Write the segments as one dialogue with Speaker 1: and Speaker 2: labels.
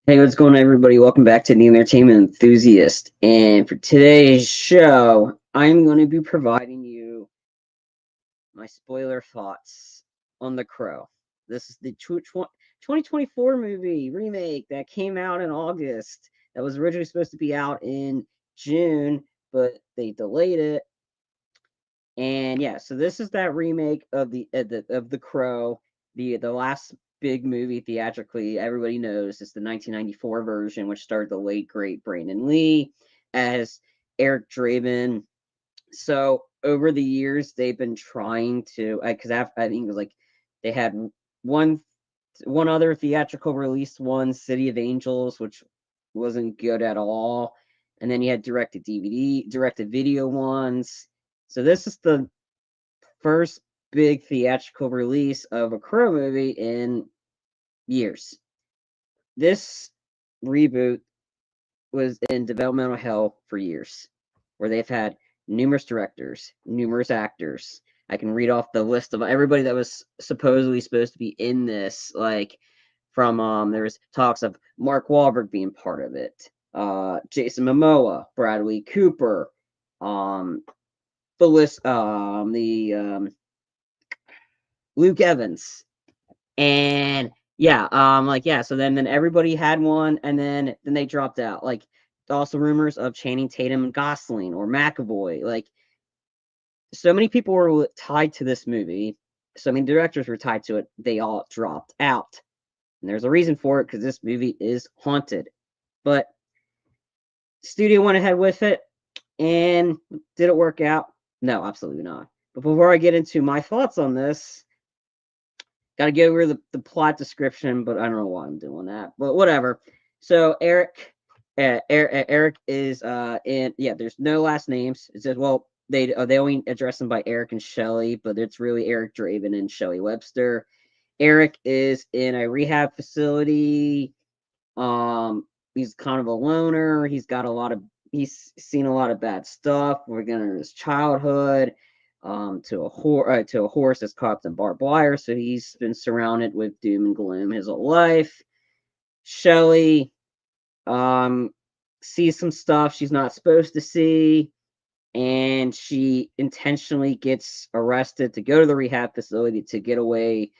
Speaker 1: Hey, what's going on, everybody? Welcome back to the Entertainment Enthusiast. And for today's show, I'm going to be providing you my spoiler thoughts on The Crow. This is the 2024 movie remake that came out in August. That was originally supposed to be out in June, but they delayed it. And yeah, so this is that remake of the Crow, the last big movie theatrically. Everybody knows it's the 1994 version, which starred the late great Brandon Lee as Eric Draven. So over the years, they've been trying to, because I think it was like they had one one other theatrical release, one City of Angels, which wasn't good at all, and then you had directed DVD, directed video ones. So this is the first big theatrical release of a Crow movie in years. This reboot was in developmental hell for years, where they've had numerous directors, numerous actors. I can read off the list of everybody that was supposedly supposed to be in this. Like from there was talks of Mark Wahlberg being part of it, Jason Momoa, Bradley Cooper, um, the list, the Luke Evans, and yeah, so then everybody had one, and then they dropped out. Like also rumors of Channing Tatum and Gosling or McAvoy. Like so many people were tied to this movie. So many directors were tied to it. They all dropped out, and there's a reason for it because this movie is haunted. But studio went ahead with it, and did it work out? No, absolutely not. But before I get into my thoughts on this, got to get over the plot description, but I don't know why I'm doing that. But whatever. So Eric is in. Yeah, there's no last names. It says, well, they only address him by Eric and Shelley, but it's really Eric Draven and Shelley Webster. Eric is in a rehab facility. He's kind of a loner. He's seen a lot of bad stuff. We're getting his childhood to a horse that's caught up in barbed wire. So he's been surrounded with doom and gloom his whole life. Shelly um, sees some stuff she's not supposed to see, and she intentionally gets arrested to go to the rehab facility to get away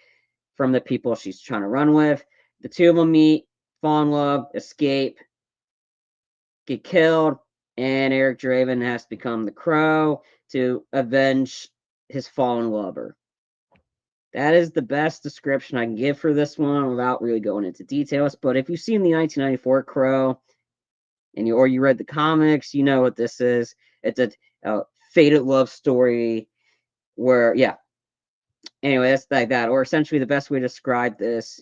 Speaker 1: from the people she's trying to run with. The two of them meet, fall in love, escape, get killed, and Eric Draven has to become the Crow to avenge his fallen lover. That is the best description I can give for this one without really going into details. But if you've seen the 1994 Crow or you read the comics, you know what this is. It's a faded love story where, yeah. Anyway, that's like that. Or essentially, the best way to describe this: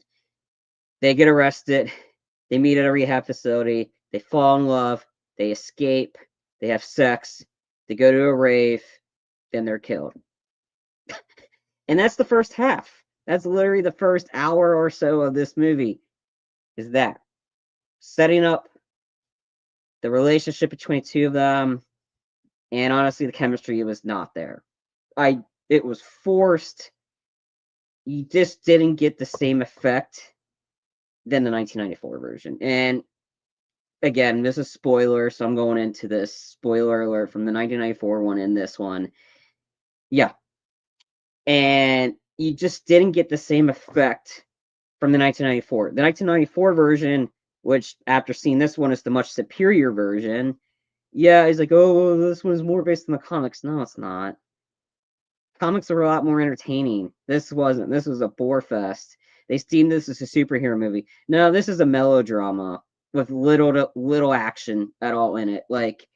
Speaker 1: they get arrested, they meet at a rehab facility, they fall in love, they escape, they have sex, they go to a rave, then they're killed. And that's the first half. That's literally the first hour or so of this movie. Is that setting up the relationship between the two of them, and honestly, the chemistry was not there. It was forced. You just didn't get the same effect than the 1994 version. And again, this is spoiler, so I'm going into this. Spoiler alert from the 1994 one and this one. Yeah. And you just didn't get the same effect from the 1994. The 1994 version, which after seeing this one is the much superior version. Yeah, he's like, oh, well, this one is more based on the comics. No, it's not. Comics are a lot more entertaining. This wasn't. This was a bore fest. They deemed this as a superhero movie. No, this is a melodrama with little action at all in it. Like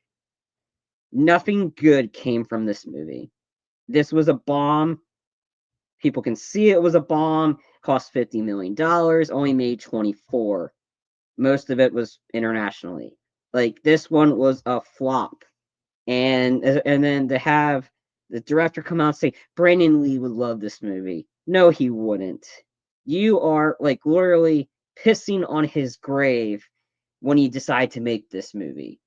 Speaker 1: nothing good came from this movie. This was a bomb. People can see it was a bomb. Cost $50 million. Only made 24. Most of it was internationally. Like this one was a flop. And then to have the director come out and say Brandon Lee would love this movie. No, he wouldn't. You are like literally pissing on his grave when you decide to make this movie.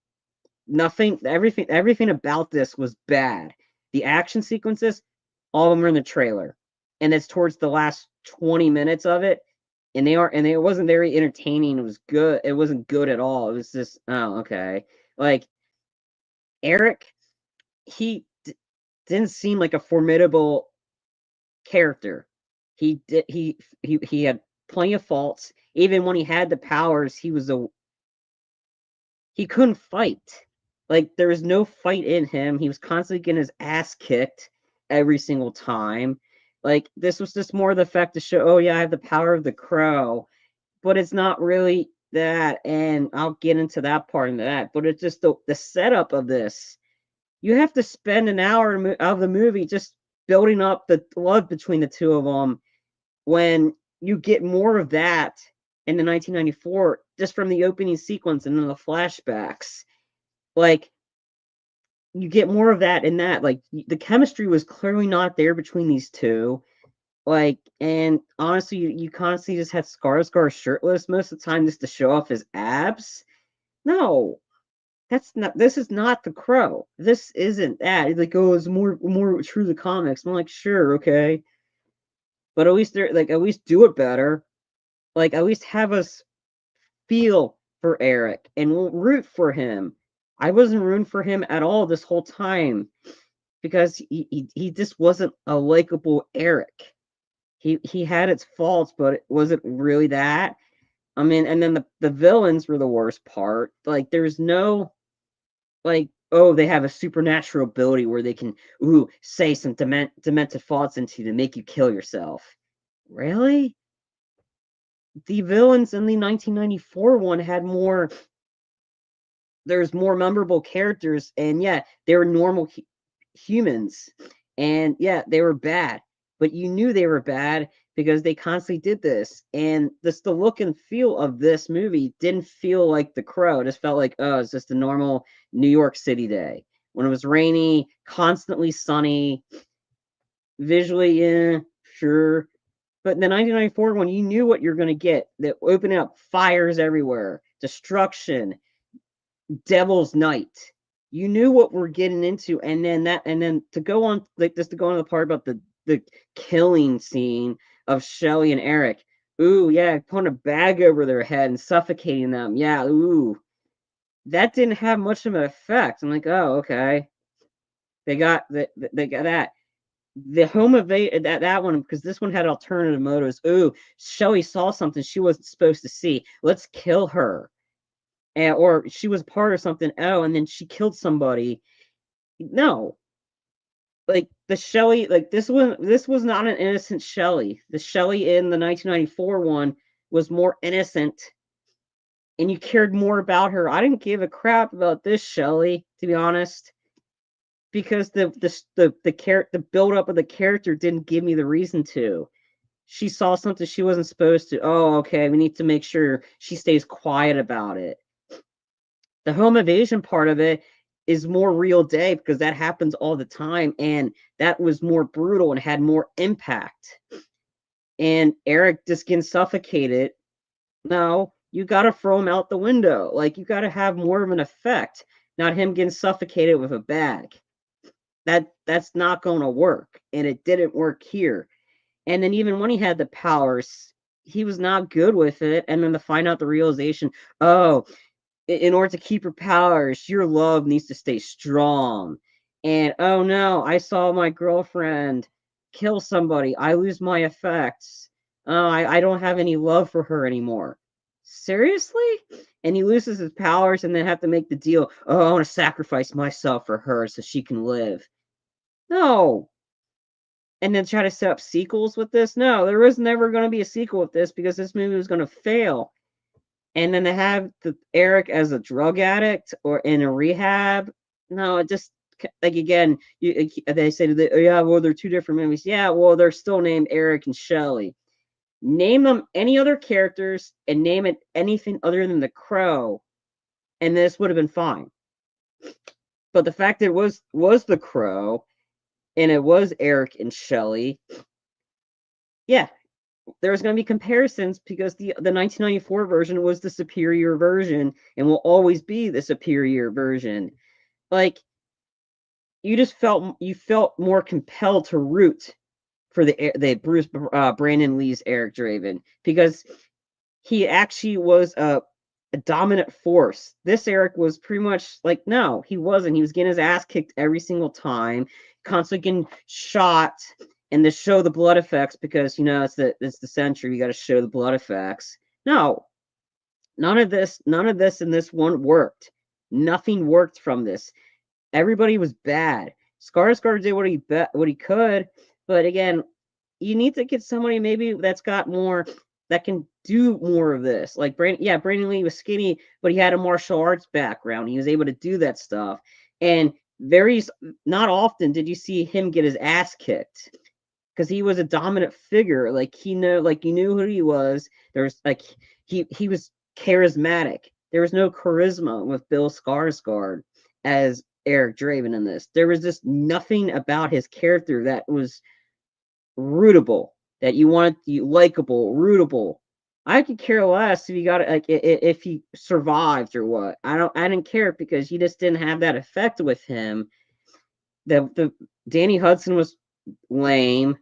Speaker 1: Everything about this was bad. The action sequences, all of them are in the trailer. And it's towards the last 20 minutes of it. and it wasn't very entertaining. It was good. It wasn't good at all. It was just, oh, okay. Like Eric, he didn't seem like a formidable character. He did he had plenty of faults. Even when he had the powers, he couldn't fight. Like there was no fight in him. He was constantly getting his ass kicked every single time. Like this was just more the fact to show, oh yeah, I have the power of the crow, but it's not really that. And I'll get into that part of that. But it's just the setup of this. You have to spend an hour of the movie just building up the love between the two of them when you get more of that in the 1994 just from the opening sequence and then the flashbacks. Like you get more of that in that. Like the chemistry was clearly not there between these two. Like, and honestly, you constantly just had Skarsgård shirtless most of the time just to show off his abs. No, that's not. This is not The Crow. This isn't that. It's like, oh, it's more true to the comics. I'm like, sure, okay, but at least they're like, at least do it better. Like, at least have us feel for Eric and we'll root for him. I wasn't rooting for him at all this whole time because he just wasn't a likable Eric. He had its faults, but it wasn't really that. I mean, and then the villains were the worst part. Like there's no like, oh, they have a supernatural ability where they can say some demented thoughts into you to make you kill yourself. Really? The villains in the 1994 one had more, there's more memorable characters, and yeah, they were normal humans, and yeah, they were bad, but you knew they were bad because they constantly did this, and this the look and feel of this movie didn't feel like The Crow. It just felt like, oh, it's just a normal New York City day when it was rainy, constantly sunny, visually, yeah, sure. But in the 1994 one, you knew what you're going to get. That opening up fires everywhere, destruction, Devil's Night. You knew what we're getting into, and then to go on like this to go on the part about the killing scene of Shelly and Eric. Ooh, yeah, putting a bag over their head and suffocating them. Yeah, ooh, that didn't have much of an effect. I'm like, oh, okay, they got that. The home evade that one because this one had alternative motives. Ooh, Shelly saw something she wasn't supposed to see. Let's kill her, or she was part of something. Oh, and then she killed somebody. No, like the Shelley, like this was not an innocent Shelley. The Shelley in the 1994 one was more innocent, and you cared more about her. I didn't give a crap about this Shelley, to be honest, because the build up of the character didn't give me the reason to. She saw something she wasn't supposed to. Oh, okay, we need to make sure she stays quiet about it. The home invasion part of it is more real day because that happens all the time, and that was more brutal and had more impact. And Eric just getting suffocated. No, you got to throw him out the window. Like you got to have more of an effect, not him getting suffocated with a bag. That's not going to work, and it didn't work here. And then even when he had the powers, he was not good with it. And then to find out the realization, oh, in order to keep your powers, your love needs to stay strong. And oh no, I saw my girlfriend kill somebody. I lose my effects. Oh, I don't have any love for her anymore. Seriously? And he loses his powers and then have to make the deal. Oh, I want to sacrifice myself for her so she can live. No. And then try to set up sequels with this? No, there was never going to be a sequel with this because this movie was going to fail. And then to have Eric as a drug addict or in a rehab, no, it just like again, they say that, yeah, well, they're two different movies. Yeah, well, they're still named Eric and Shelley. Name them any other characters and name it anything other than the Crow, and this would have been fine. But the fact that it was the Crow and it was Eric and Shelley, yeah, there's going to be comparisons because the 1994 version was the superior version and will always be the superior version. Like you felt more compelled to root for the Bruce Brandon Lee's Eric Draven, because he actually was a dominant force. This Eric was pretty much like, no, he wasn't. He was getting his ass kicked every single time, constantly getting shot, and to show the blood effects because it's the century. You got to show the blood effects. No, none of this in this one worked. Nothing worked from this. Everybody was bad. Skarsgård did what he could, but again, you need to get somebody maybe that's got more, that can do more of this. Like Brandon Lee was skinny, but he had a martial arts background. He was able to do that stuff, and very not often did you see him get his ass kicked because he was a dominant figure. Like you knew who he was. There's like he was charismatic. There was no charisma with Bill Skarsgård as Eric Draven in this. There was just nothing about his character that was rootable, that you likable, rootable. I could care less if he got it, like if he survived or what. I didn't care because he just didn't have that effect with him. The Danny Hudson was lame.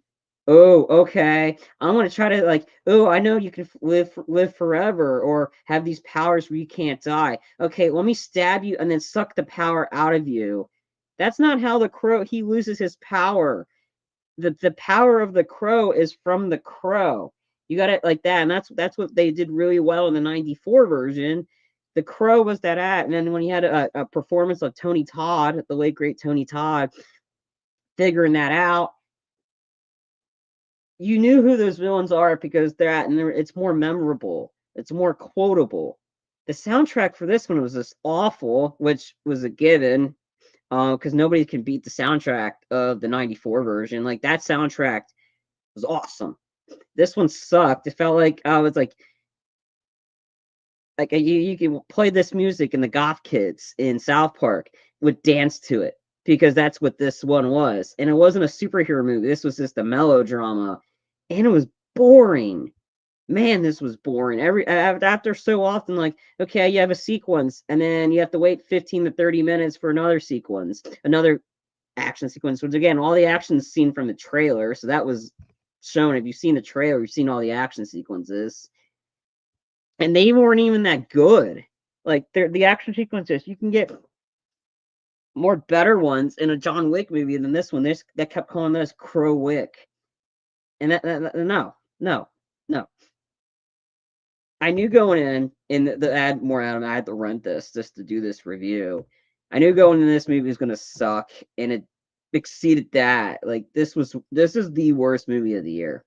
Speaker 1: Oh, okay. I'm gonna try to like. Oh, I know you can live forever or have these powers where you can't die. Okay, let me stab you and then suck the power out of you. That's not how the crow. He loses his power. The power of the crow is from the crow. You got it like that, and that's what they did really well in the '94 version. The crow was and then when you had a performance of Tony Todd, the late great Tony Todd, figuring that out, you knew who those villains are because it's more memorable, it's more quotable. The soundtrack for this one was just awful, which was a given, because nobody can beat the soundtrack of the '94 version. Like that soundtrack was awesome. This one sucked. It felt like it's like you can play this music and the goth kids in South Park would dance to it because that's what this one was. And it wasn't a superhero movie. This was just a melodrama, and it was boring. Man, this was boring. After so often, like, okay, you have a sequence, and then you have to wait 15 to 30 minutes for another sequence, another action sequence, which again, all the action's seen from the trailer, so that was shown. If you've seen the trailer, you've seen all the action sequences, and they weren't even that good. Like the action sequences, you can get more better ones in a John Wick movie than this one. That kept calling this Crow Wick, and no, no, no. I knew going in the ad more Adam. I had to rent this just to do this review. I knew going in this movie was gonna suck, and it exceeded that. Like this is the worst movie of the year.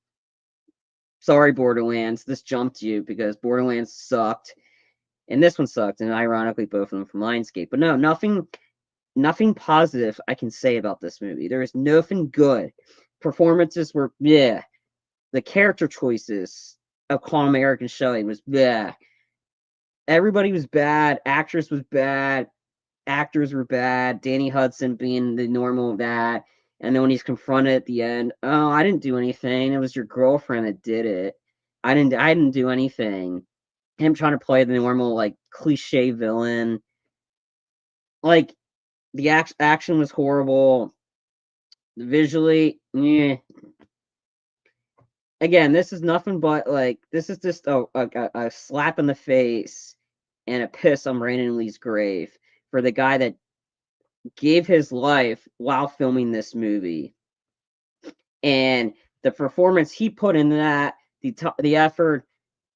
Speaker 1: Sorry, Borderlands. This jumped you because Borderlands sucked, and this one sucked, and ironically, both of them from Lionsgate. But no, nothing positive I can say about this movie. There is nothing good. Performances were yeah. The character choices of Calm American Showing was yeah. Everybody was bad. Actress was bad. Actors were bad. Danny Hudson being the normal of that. And then when he's confronted at the end, oh, I didn't do anything. It was your girlfriend that did it. I didn't do anything. Him trying to play the normal like cliche villain. Like the action was horrible. Visually, yeah. Again, this is nothing but like this is just a slap in the face and a piss on Brandon Lee's grave for the guy that gave his life while filming this movie. And the performance he put in that, the effort,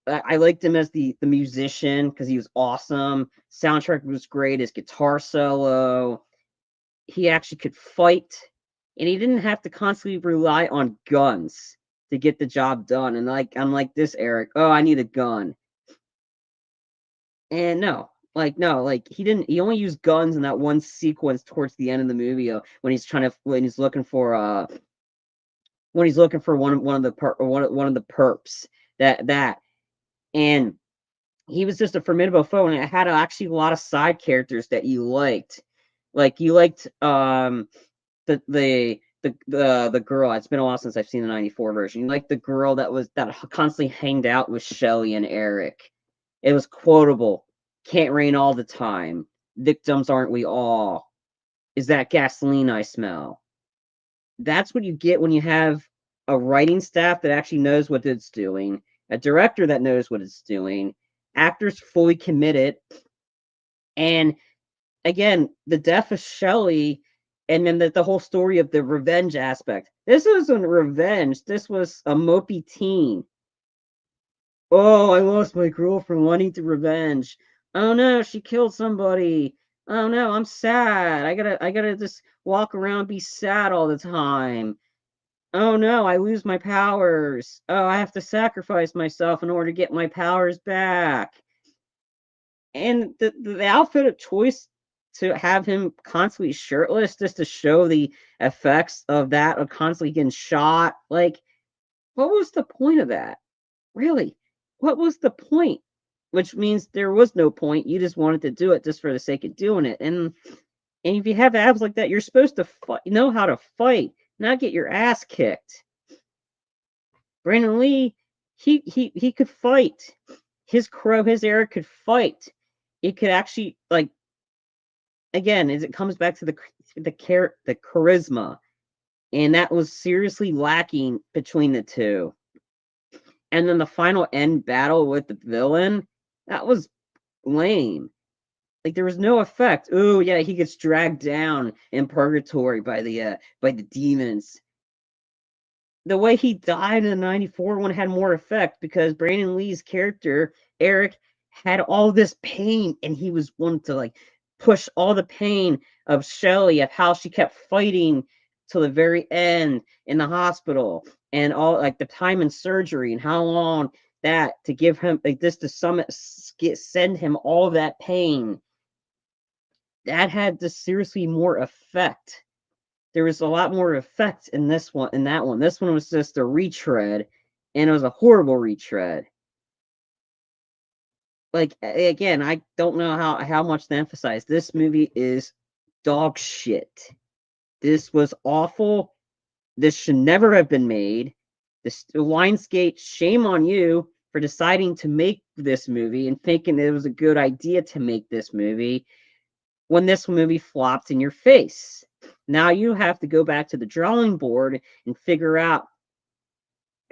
Speaker 1: I liked him as the musician because he was awesome. Soundtrack was great. His guitar solo, he actually could fight, and he didn't have to constantly rely on guns to get the job done. And like I'm like this, Eric. Oh, I need a gun. And no, like he didn't. He only used guns in that one sequence towards the end of the movie when he's looking for one of the perps that and he was just a formidable foe, and it had actually a lot of side characters that you liked. Like you liked the girl. It's been a while since I've seen the '94 version. You like the girl that constantly hanged out with Shelly and Eric. It was quotable. Can't rain all the time. Victims aren't we all? Is that gasoline I smell? That's what you get when you have a writing staff that actually knows what it's doing, a director that knows what it's doing, actors fully committed, and again, the death of Shelley, and then the whole story of the revenge aspect. This wasn't revenge. This was a mopey teen. Oh, I lost my girlfriend wanting to revenge. Oh no, she killed somebody. Oh no, I'm sad. I gotta just walk around be sad all the time. Oh no, I lose my powers. Oh, I have to sacrifice myself in order to get my powers back. And the outfit of choice to have him constantly shirtless just to show the effects of that of constantly getting shot. Like, what was the point of that? Really? What was the point? Which means there was no point. You just wanted to do it just for the sake of doing it. And if you have abs like that, you're supposed to know how to fight, not get your ass kicked. Brandon Lee, he could fight. His era could fight. It could actually like again, as it comes back to the charisma, and that was seriously lacking between the two. And then the final end battle with the villain, that was lame. Like there was no effect. Oh yeah, he gets dragged down in purgatory by the demons. The way he died in the 94 one had more effect because Brandon Lee's character, Eric, had all this pain and he was wanting to like push all the pain of Shelley, of how she kept fighting till the very end in the hospital and all like the time in surgery and how long that to give him like this to send him all that pain. That had this seriously more effect. There was a lot more effect in this one in that one. This one was just a retread, and it was a horrible retread. Like again, I don't know how much to emphasize. This movie is dog shit. This was awful. This should never have been made. This Lionsgate, shame on you for deciding to make this movie and thinking it was a good idea to make this movie when this movie flopped in your face. Now you have to go back to the drawing board and figure out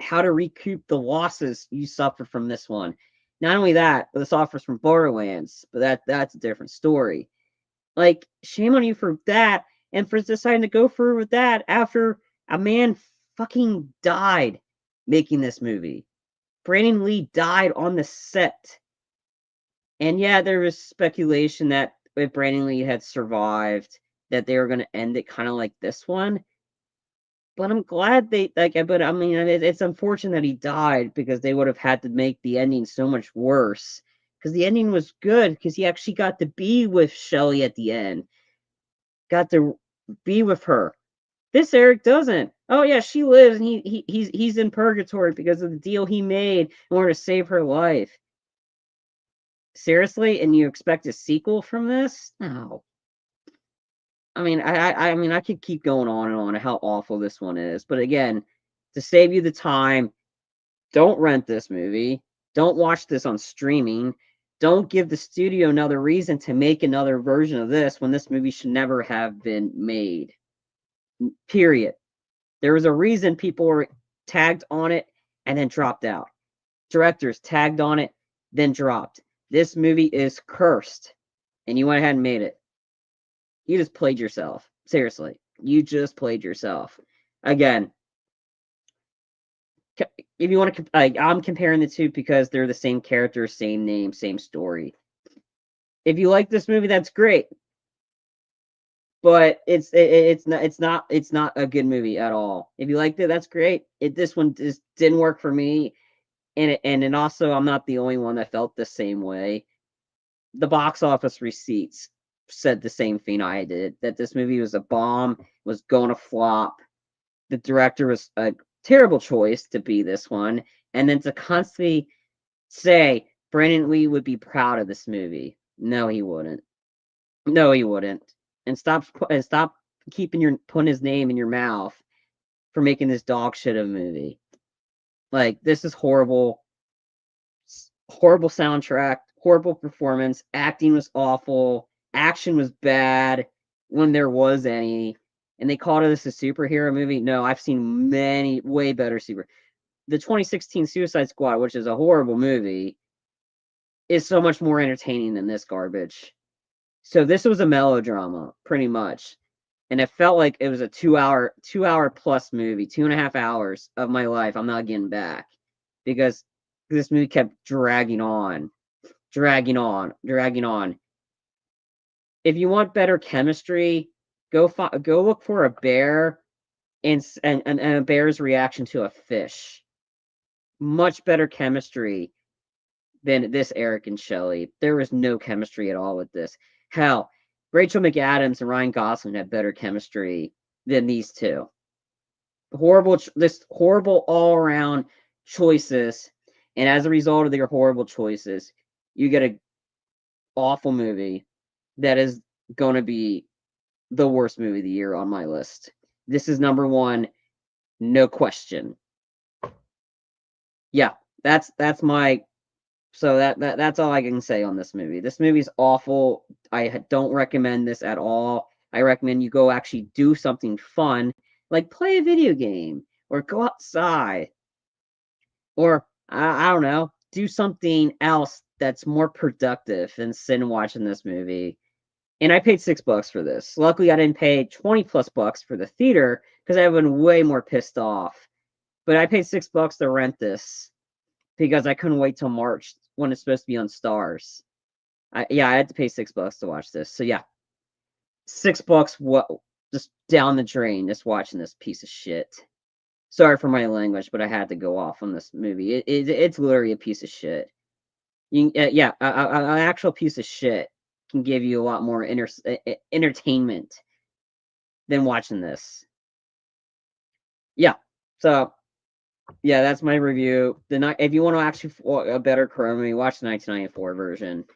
Speaker 1: how to recoup the losses you suffered from this one. Not only that, but this offers from Borderlands, but that's a different story. Like, shame on you for that, and for deciding to go through with that after a man fucking died making this movie. Brandon Lee died on the set. And yeah, there was speculation that if Brandon Lee had survived, that they were going to end it kind of like this one. But I'm glad they like. But I mean, it's unfortunate that he died because they would have had to make the ending so much worse. Because the ending was good because he actually got to be with Shelley at the end, got to be with her. This Eric doesn't. Oh yeah, she lives, and he's in purgatory because of the deal he made in order to save her life. Seriously, and you expect a sequel from this? No. I mean, I could keep going on and on how awful this one is, but again, to save you the time, don't rent this movie. Don't watch this on streaming. Don't give the studio another reason to make another version of this when this movie should never have been made. Period. There was a reason people were tagged on it and then dropped out. Directors tagged on it, then dropped. This movie is cursed, and you went ahead and made it. You just played yourself. Seriously, you just played yourself. Again, if you want to, I'm comparing the two because they're the same character, same name, same story. If you like this movie, that's great, but it's not a good movie at all. If you liked it, that's great. This one just didn't work for me, and also I'm not the only one that felt the same way. The box office receipts said the same thing I did, that this movie was a bomb, was going to flop. The director was a terrible choice to be this one, and then to constantly say Brandon Lee would be proud of this movie. No, he wouldn't. No, he wouldn't. And stop putting his name in your mouth for making this dog shit of a movie. Like this is horrible. Horrible soundtrack, horrible performance, acting was awful, action was bad when there was any, and they called this a superhero movie. No, I've seen many way better The 2016 Suicide Squad, which is a horrible movie, is so much more entertaining than this garbage. So this was a melodrama, pretty much. And it felt like it was a 2 hour plus movie, 2.5 hours of my life I'm not getting back. Because this movie kept dragging on, dragging on, dragging on. If you want better chemistry, go look for a bear and a bear's reaction to a fish. Much better chemistry than this Eric and Shelley. There was no chemistry at all with this. Hell, Rachel McAdams and Ryan Gosling had better chemistry than these two. Horrible all around choices, and as a result of their horrible choices, you get a awful movie that is going to be the worst movie of the year on my list. This is number one, no question. Yeah, that's my so that's all I can say on this movie. This movie's awful. I don't recommend this at all. I recommend you go actually do something fun, like play a video game or go outside or I don't know, do something else that's more productive than sitting watching this movie. And I paid $6 for this. Luckily, I didn't pay 20 plus bucks for the theater because I would have been way more pissed off. But I paid $6 to rent this because I couldn't wait till March when it's supposed to be on Stars. I had to pay $6 to watch this. So yeah, $6 what just down the drain just watching this piece of shit. Sorry for my language, but I had to go off on this movie. It's literally a piece of shit. An actual piece of shit can give you a lot more entertainment than watching this. Yeah, so yeah, that's my review. If you want to actually a better Crow movie, watch the 1994 version.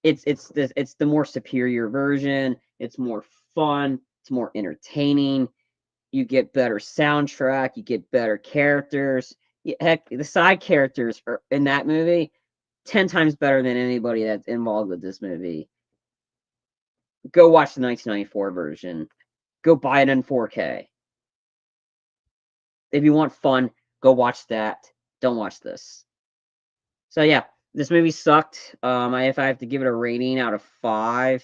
Speaker 1: It's the more superior version. It's more fun. It's more entertaining. You get better soundtrack. You get better characters. Heck, the side characters are in that movie 10 times better than anybody that's involved with this movie. Go watch the 1994 version. Go buy it in 4K. If you want fun, go watch that. Don't watch this. So yeah, this movie sucked. If I have to give it a rating out of 5,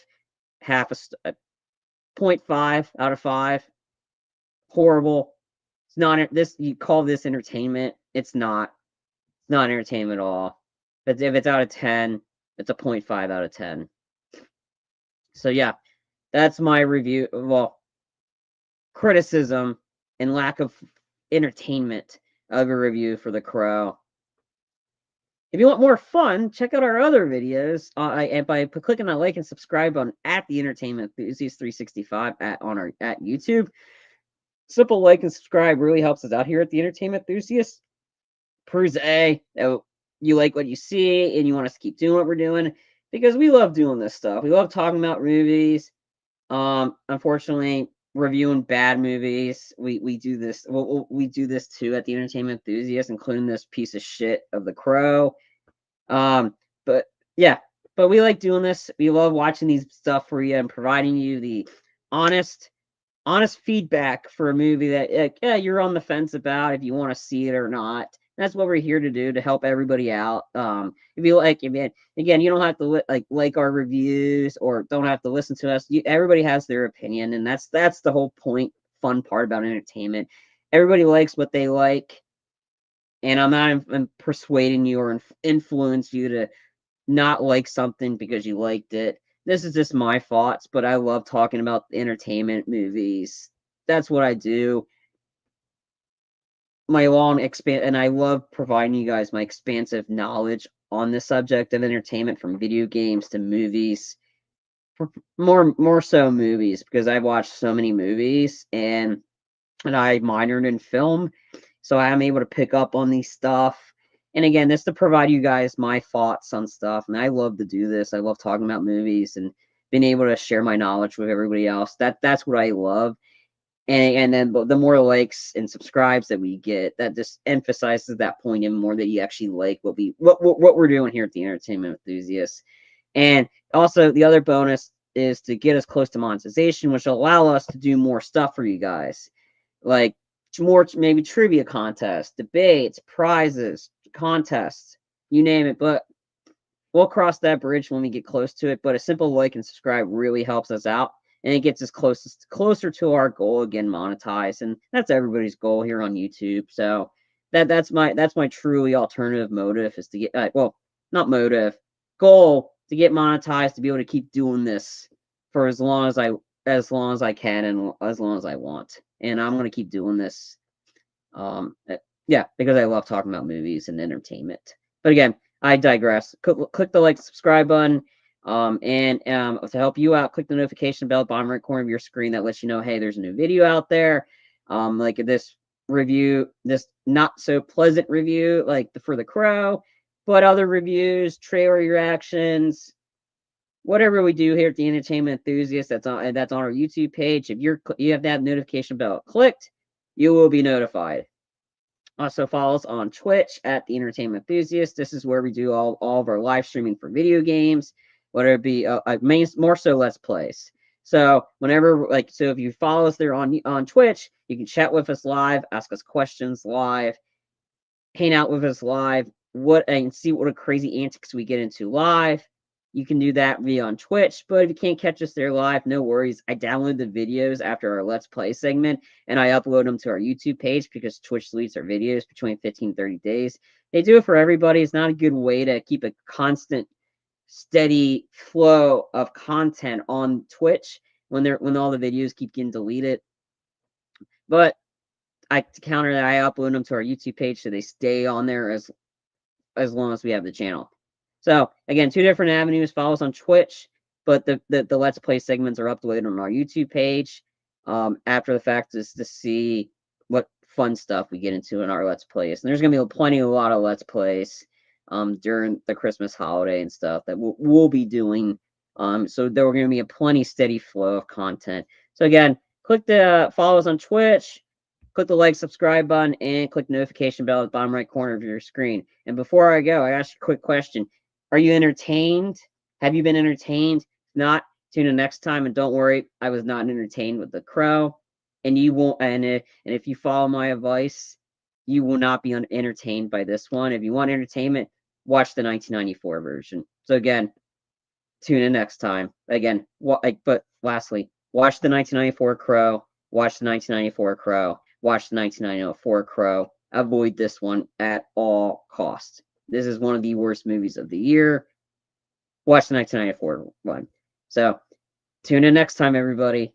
Speaker 1: 0.5 out of 5. Horrible. It's not this. You call this entertainment? It's not. It's not entertainment at all. But if it's out of 10, it's a 0.5 out of 10. So yeah, that's my review. Well, criticism and lack of entertainment of a review for The Crow. If you want more fun, check out our other videos and by clicking on like and subscribe on at the Entertainment Enthusiast 365 at YouTube. Simple like and subscribe really helps us out here at the Entertainment Enthusiast. Proves you like what you see and you want us to keep doing what we're doing because we love doing this stuff. We love talking about movies. Unfortunately, reviewing bad movies. We do this. We do this too at the Entertainment Enthusiast, including this piece of shit of The Crow. But yeah, but we like doing this. We love watching these stuff for you and providing you the honest feedback for a movie that you're on the fence about if you want to see it or not. That's what we're here to do to help everybody out. If you like, again, you don't have to like our reviews or don't have to listen to us. Everybody has their opinion, and that's the whole fun part about entertainment. Everybody likes what they like, and I'm not persuading you or influence you to not like something because you liked it. This is just my thoughts, but I love talking about entertainment movies. That's what I do. And I love providing you guys my expansive knowledge on the subject of entertainment, from video games to movies. More so movies, because I've watched so many movies and I minored in film, so I'm able to pick up on these stuff. And again, this to provide you guys my thoughts on stuff. And I love to do this. I love talking about movies and being able to share my knowledge with everybody else. That's what I love. And then the more likes and subscribes that we get, that just emphasizes that point even more, that you actually like what we're doing here at the Entertainment Enthusiast. And also the other bonus is to get us close to monetization, which will allow us to do more stuff for you guys, like more maybe trivia contests, debates, prizes, contests, you name it. But we'll cross that bridge when we get close to it. But a simple like and subscribe really helps us out, and it gets us closer to our goal again, monetize, and that's everybody's goal here on YouTube. So that's my truly alternative motive is to get well, not motive, goal to get monetized, to be able to keep doing this for as long as I can and as long as I want, and I'm gonna keep doing this. Yeah, because I love talking about movies and entertainment. But again, I digress. Click the like, subscribe button. And to help you out, click the notification bell at the bottom right corner of your screen that lets you know, hey, there's a new video out there. Like this review, this not so pleasant review, like for The Crow, but other reviews, trailer reactions, whatever we do here at the Entertainment Enthusiast, that's on our YouTube page. If you have that notification bell clicked, you will be notified. Also follow us on Twitch at the Entertainment Enthusiast. This is where we do all of our live streaming for video games, whether it be more so Let's Plays. So whenever so if you follow us there on Twitch, you can chat with us live, ask us questions live, hang out with us live, and see what crazy antics we get into live. You can do that via on Twitch, but if you can't catch us there live, no worries. I download the videos after our Let's Play segment, and I upload them to our YouTube page because Twitch deletes our videos between 15 and 30 days. They do it for everybody. It's not a good way to keep a constant, steady flow of content on Twitch when all the videos keep getting deleted. But to counter that, I upload them to our YouTube page so they stay on there as long as we have the channel. So again, two different avenues. Follow us on Twitch, but the Let's Play segments are uploaded on our YouTube page after the fact, is to see what fun stuff we get into in our Let's Plays. And there's gonna be a lot of Let's Plays during the Christmas holiday and stuff that we'll be doing. So there are gonna be a plenty steady flow of content. So again, click the follow us on Twitch. Click the like, subscribe button, and click the notification bell at the bottom right corner of your screen. And before I go, I ask you a quick question. Are you entertained? Have you been entertained? If not, tune in next time. And don't worry, I was not entertained with The Crow. And you won't. And if you follow my advice, you will not be entertained by this one. If you want entertainment, watch the 1994 version. So again, tune in next time. Again, but lastly, watch the 1994 Crow. Watch the 1994 Crow. Watch the 1994 Crow. Avoid this one at all costs. This is one of the worst movies of the year. Watch the 1994 one. So, tune in next time, everybody.